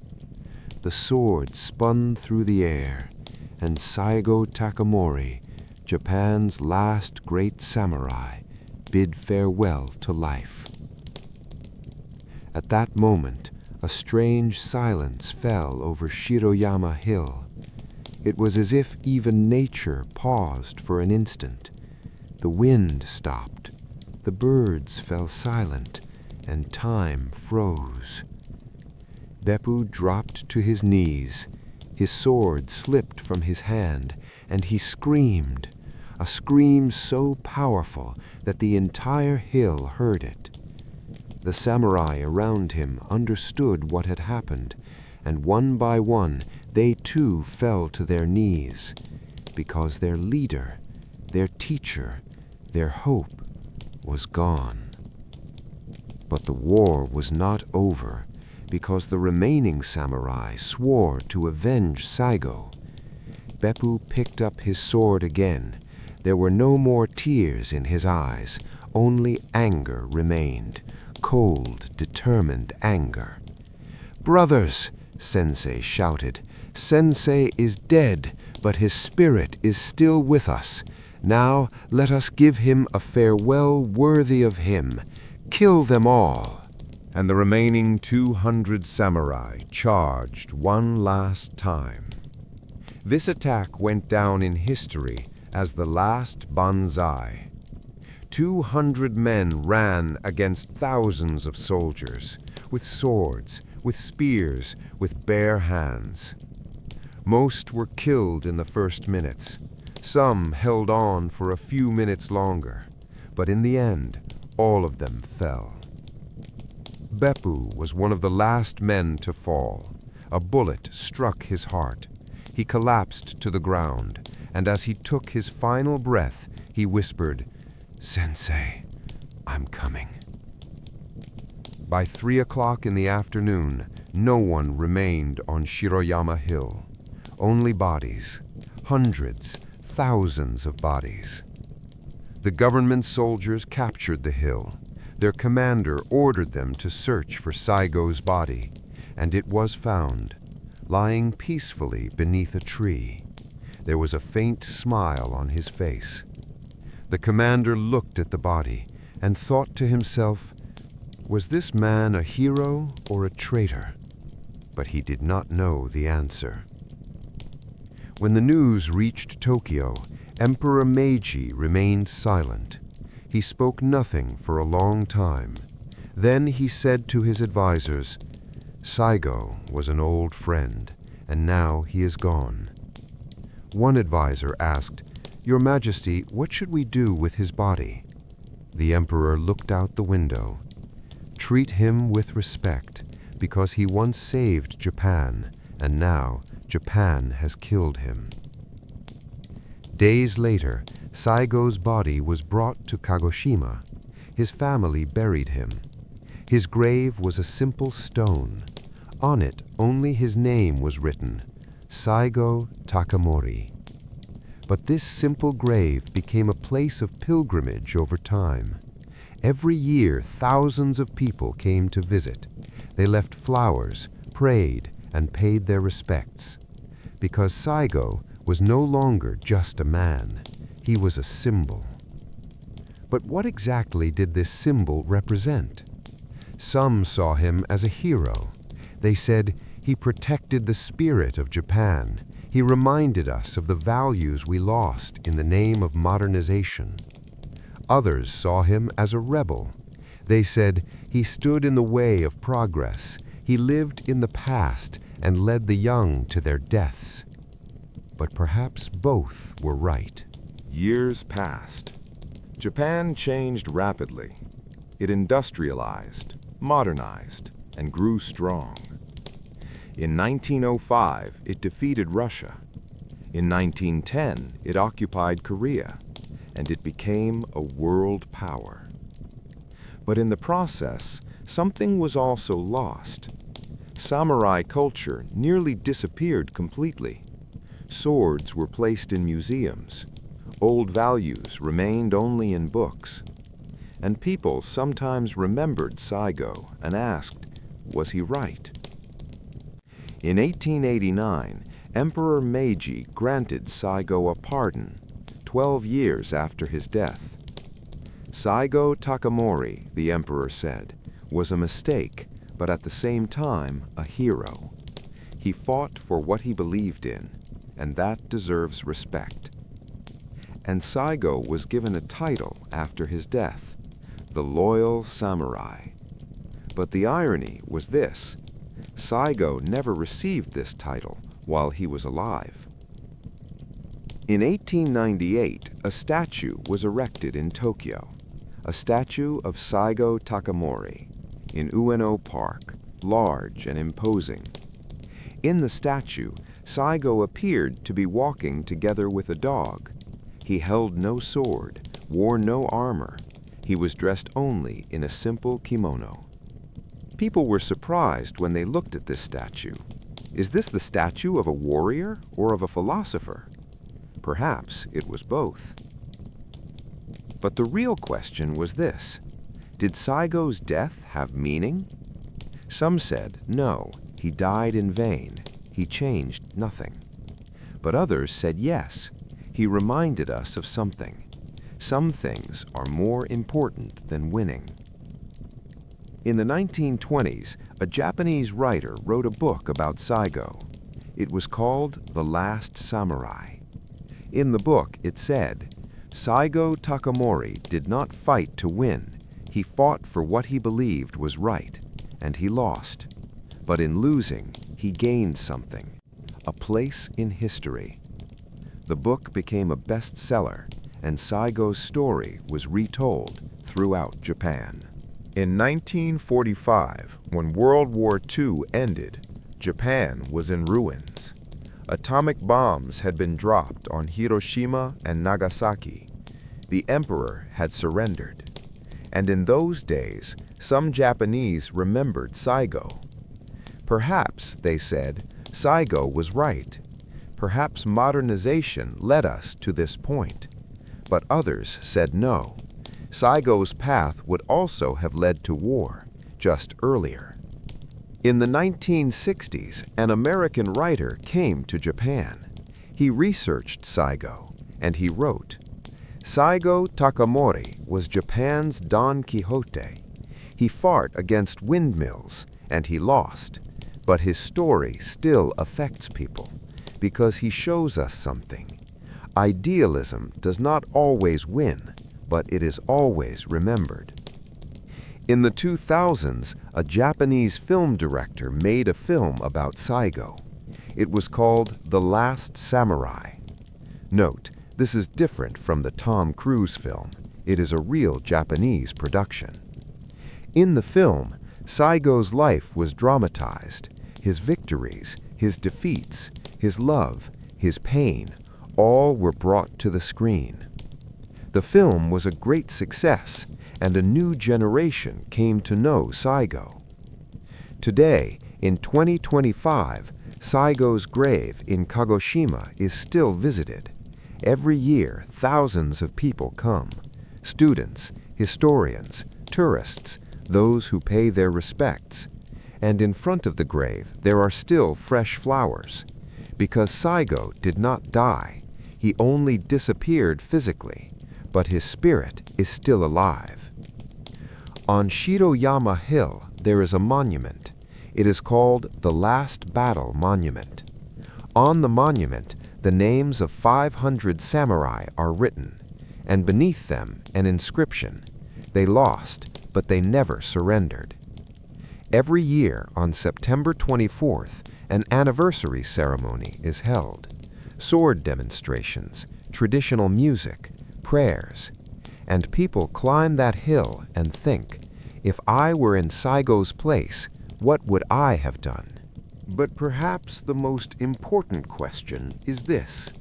The sword spun through the air, and Saigo Takamori, Japan's last great samurai, bid farewell to life. At that moment, a strange silence fell over Shiroyama Hill. It was as if even nature paused for an instant. The wind stopped, the birds fell silent, and time froze. Beppu dropped to his knees. His sword slipped from his hand, and he screamed, a scream so powerful that the entire hill heard it. The samurai around him understood what had happened, and one by one they too fell to their knees, because their leader, their teacher, their hope was gone. But the war was not over, because the remaining samurai swore to avenge Saigo. Beppu picked up his sword again. There were no more tears in his eyes, only anger remained, cold, determined anger. "Brothers," Sensei shouted, "Sensei is dead, but his spirit is still with us. Now let us give him a farewell worthy of him. Kill them all." And the remaining 200 samurai charged one last time. This attack went down in history as the last banzai. 200 men ran against thousands of soldiers, with swords, with spears, with bare hands. Most were killed in the first minutes. Some held on for a few minutes longer, but in the end, all of them fell. Beppu was one of the last men to fall. A bullet struck his heart. He collapsed to the ground, and as he took his final breath, he whispered, "Sensei, I'm coming." By 3 o'clock in the afternoon, no one remained on Shiroyama Hill. Only bodies, hundreds, thousands of bodies. The government soldiers captured the hill. Their commander ordered them to search for Saigo's body, and it was found, lying peacefully beneath a tree. There was a faint smile on his face. The commander looked at the body and thought to himself, was this man a hero or a traitor? But he did not know the answer. When the news reached Tokyo, Emperor Meiji remained silent. He spoke nothing for a long time. Then he said to his advisors, "Saigo was an old friend, and now he is gone." One advisor asked, "Your Majesty, what should we do with his body?" The emperor looked out the window. "Treat him with respect, because he once saved Japan, and now Japan has killed him." Days later, Saigo's body was brought to Kagoshima. His family buried him. His grave was a simple stone. On it, only his name was written, Saigo Takamori. But this simple grave became a place of pilgrimage over time. Every year, thousands of people came to visit. They left flowers, prayed, and paid their respects. Because Saigo was no longer just a man. He was a symbol. But what exactly did this symbol represent? Some saw him as a hero. They said, he protected the spirit of Japan. He reminded us of the values we lost in the name of modernization. Others saw him as a rebel. They said, he stood in the way of progress. He lived in the past and led the young to their deaths. But perhaps both were right. Years passed. Japan changed rapidly. It industrialized, modernized, and grew strong. In 1905, it defeated Russia. In 1910, it occupied Korea, and it became a world power. But in the process, something was also lost. Samurai culture nearly disappeared completely. Swords were placed in museums. Old values remained only in books. And people sometimes remembered Saigo and asked, was he right? In 1889, Emperor Meiji granted Saigo a pardon, 12 years after his death. Saigo Takamori, the emperor said, was a mistake, but at the same time a hero. He fought for what he believed in, and that deserves respect. And Saigo was given a title after his death, the Loyal Samurai. But the irony was this: Saigo never received this title while he was alive. In 1898, a statue was erected in Tokyo, a statue of Saigo Takamori, in Ueno Park, large and imposing. In the statue, Saigo appeared to be walking together with a dog. He held no sword, wore no armor. He was dressed only in a simple kimono. People were surprised when they looked at this statue. Is this the statue of a warrior or of a philosopher? Perhaps it was both. But the real question was this: did Saigo's death have meaning? Some said, no, he died in vain. He changed nothing. But others said yes. He reminded us of something. Some things are more important than winning. In the 1920s, a Japanese writer wrote a book about Saigo. It was called The Last Samurai. In the book, it said, Saigo Takamori did not fight to win. He fought for what he believed was right, and he lost. but in losing, he gained something, a place in history. The book became a bestseller, and Saigo's story was retold throughout Japan. In 1945, when World War II ended, Japan was in ruins. Atomic bombs had been dropped on Hiroshima and Nagasaki. The emperor had surrendered. And in those days, some Japanese remembered Saigo. Perhaps, they said, Saigo was right. Perhaps modernization led us to this point. But others said no. Saigo's path would also have led to war, just earlier. In the 1960s, an American writer came to Japan. He researched Saigo, and he wrote, "Saigo Takamori was Japan's Don Quixote. He fought against windmills, and he lost. But his story still affects people, because he shows us something. Idealism does not always win, but it is always remembered." In the 2000s, a Japanese film director made a film about Saigo. It was called The Last Samurai. Note, this is different from the Tom Cruise film. It is a real Japanese production. In the film, Saigo's life was dramatized. His victories, his defeats, his love, his pain, all were brought to the screen. The film was a great success, and a new generation came to know Saigo. Today, in 2025, Saigo's grave in Kagoshima is still visited. Every year, thousands of people come: students, historians, tourists, those who pay their respects. And in front of the grave, there are still fresh flowers. Because Saigo did not die, he only disappeared physically, but his spirit is still alive. On Shiroyama Hill, there is a monument. It is called the Last Battle Monument. On the monument, the names of 500 samurai are written, and beneath them an inscription: "They lost, but they never surrendered." Every year on September 24th, an anniversary ceremony is held. Sword demonstrations, traditional music, prayers, and people climb that hill and think, if I were in Saigo's place, what would I have done? But perhaps the most important question is this: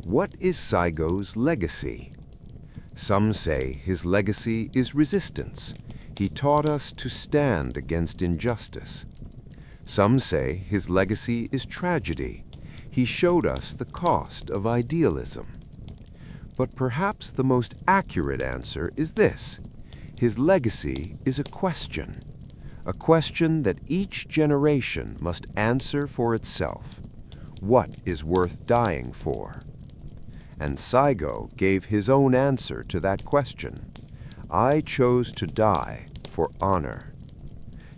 what is Saigo's legacy? Some say his legacy is resistance. He taught us to stand against injustice. Some say his legacy is tragedy. He showed us the cost of idealism. But perhaps the most accurate answer is this: his legacy is a question that each generation must answer for itself. What is worth dying for? And Saigo gave his own answer to that question. I chose to die for honor.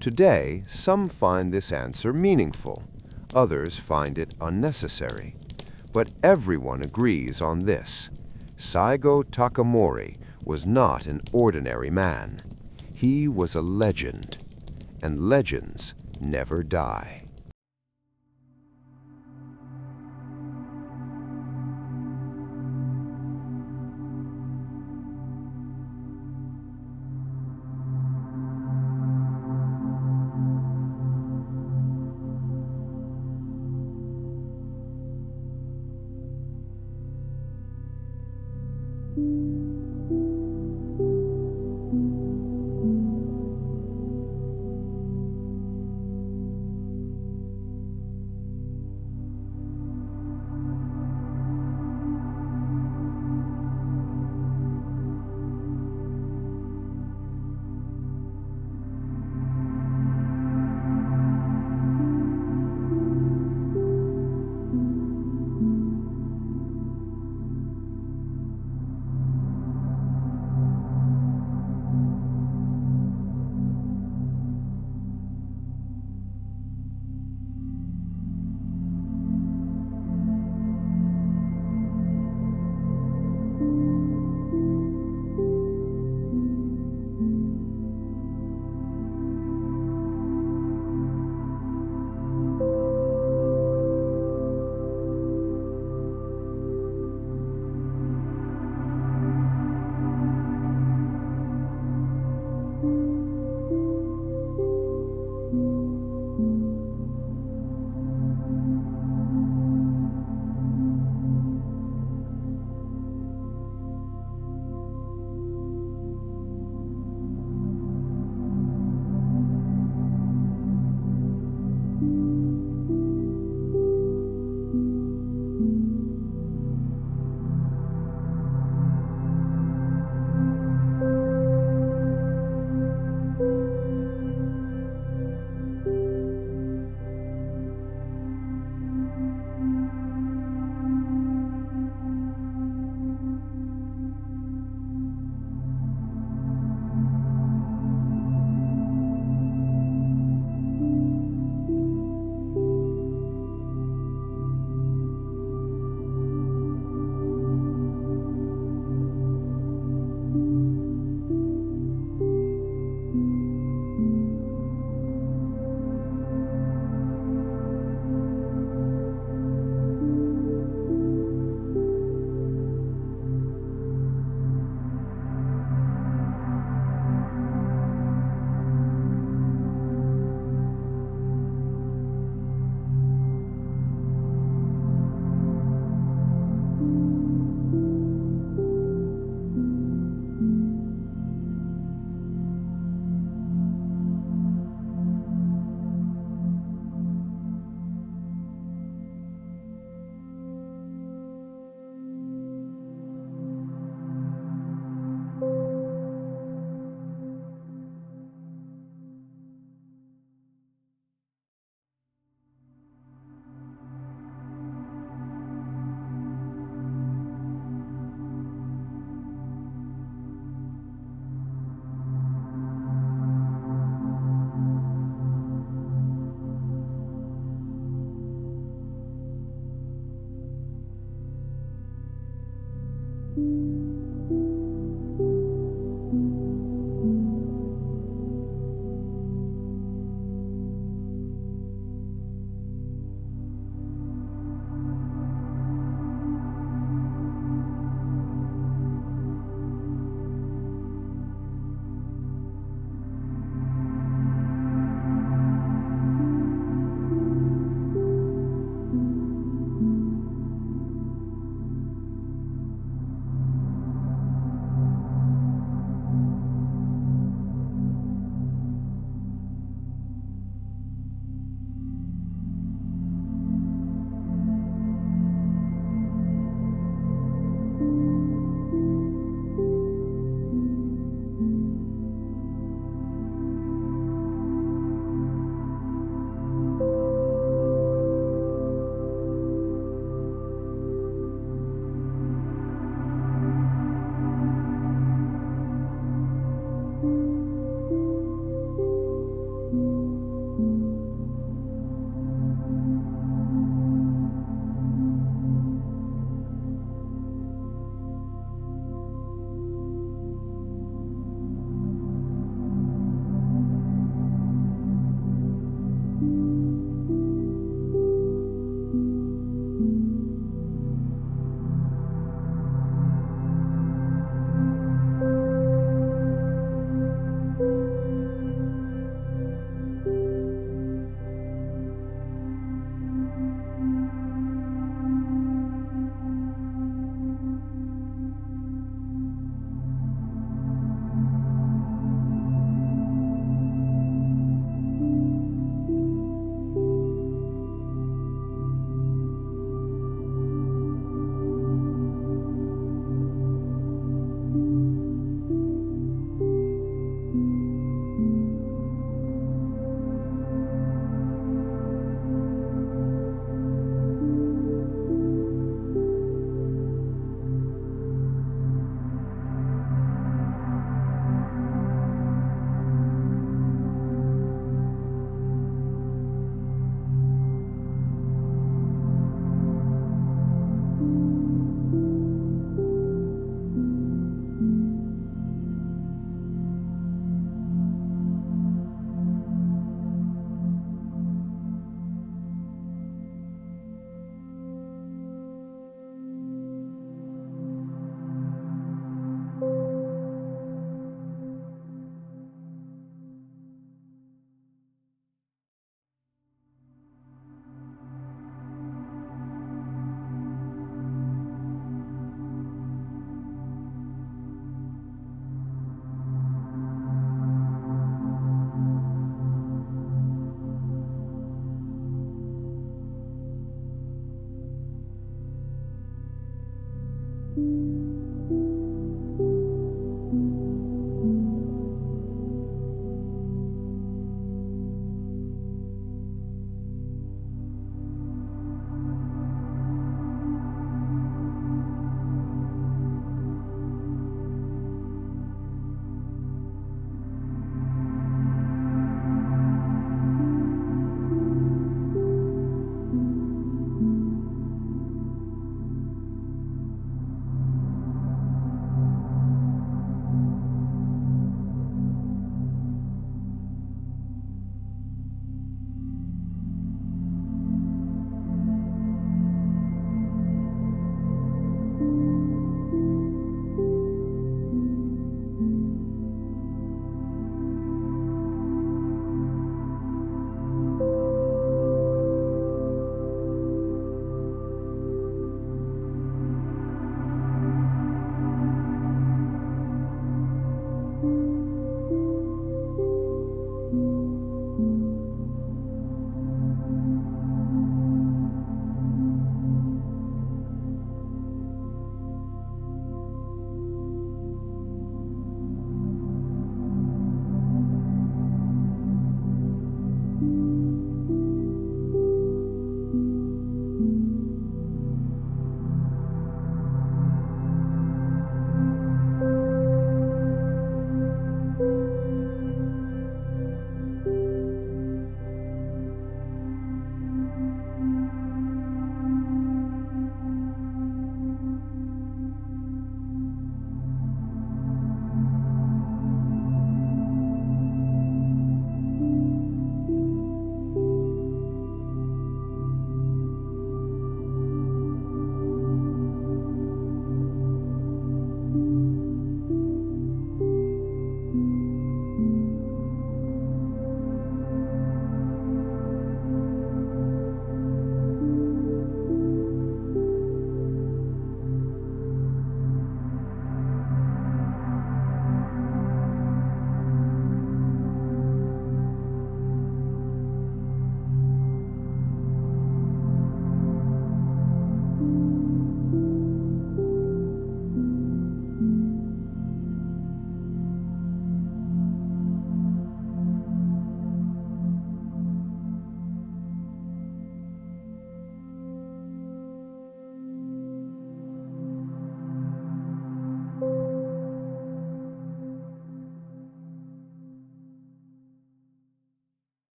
Today, some find this answer meaningful. Others find it unnecessary. But everyone agrees on this: Saigo Takamori was not an ordinary man. He was a legend, and legends never die.